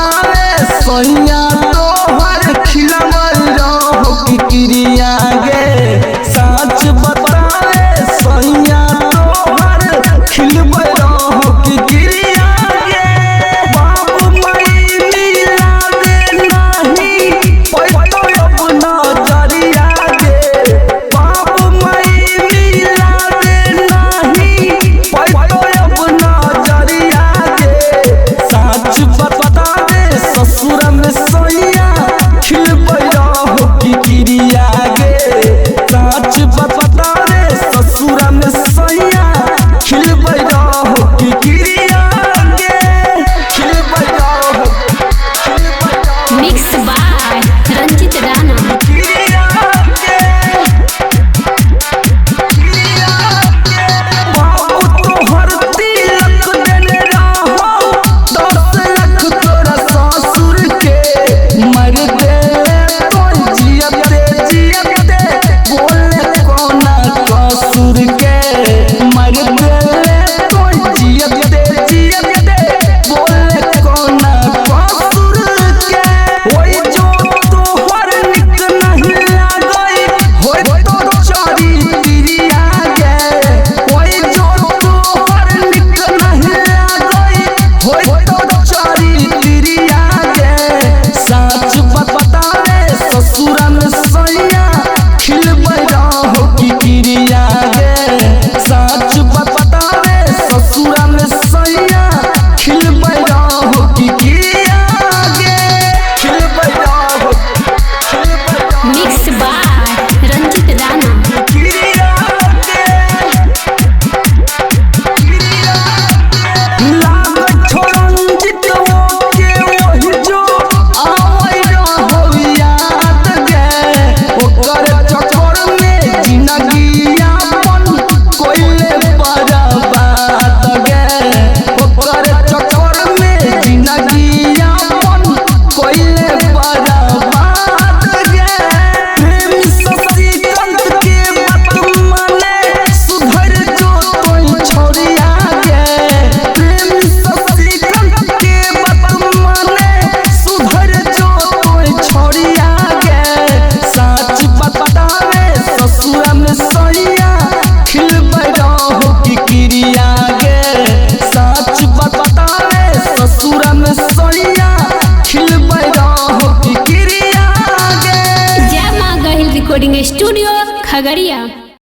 सैया तोहर खिलमल रहो कि क्रिया गे सच बतावे सैया तोहर खिलमल रहो कि क्रिया गे बाबू मई मिला दे नहीं पैतो अब नजरिया गे बाबू मई मिला दे नहीं पैतो अब नजरिया गे सच बतावे ससुर में सैया खिलबै रहो कि क्रिया गे सच बता रे ससुर में सैया खिलबै रहो कि क्रिया गे खिलबै रहो मिक्स बाय रंजित राणा बाबू तोहर तिलक देने रहो 10 लाख तोरा ससुर के मर दे तो जियते बोले कोना कसूर के मर दे तो जियते बोले कोना कसूर के ओई जो तोहर निक नहीं लागई होय तो चोरी तिरिया गे ओई जो तोहर निक नहीं लागई होय तो चोरी तिरिया गे सच बतावे ससुर में सैया खिलबै रहो कि क्रिया गे सच बतावे ससुर में सैया खिलबै रहो कि क्रिया गे खिलबै रहो मिक्स बाय रंजित राणा क्रिया गे लाग छोरंजित के वही जो आवै रहो याद गे ओकर चक्कर में जिंदगी अपन कोइले बर्बाद गे ओकर चक्कर में जिंदगी अपन कोइले बर्बाद गे प्रेम शशिकांत के बात माने सुधर जो तोई छोड़िया गे प्रेम शशिकांत के बात माने सुधर जो तोई छोड़िया गे सच बतावे ससुर में सैया खिलबै रहो कि क्रिया गे सच बतावे ससुर में सैया खिलबै रहो कि क्रिया गे जय मां गहिल रिकॉर्डिंग स्टूडियो खगड़िया।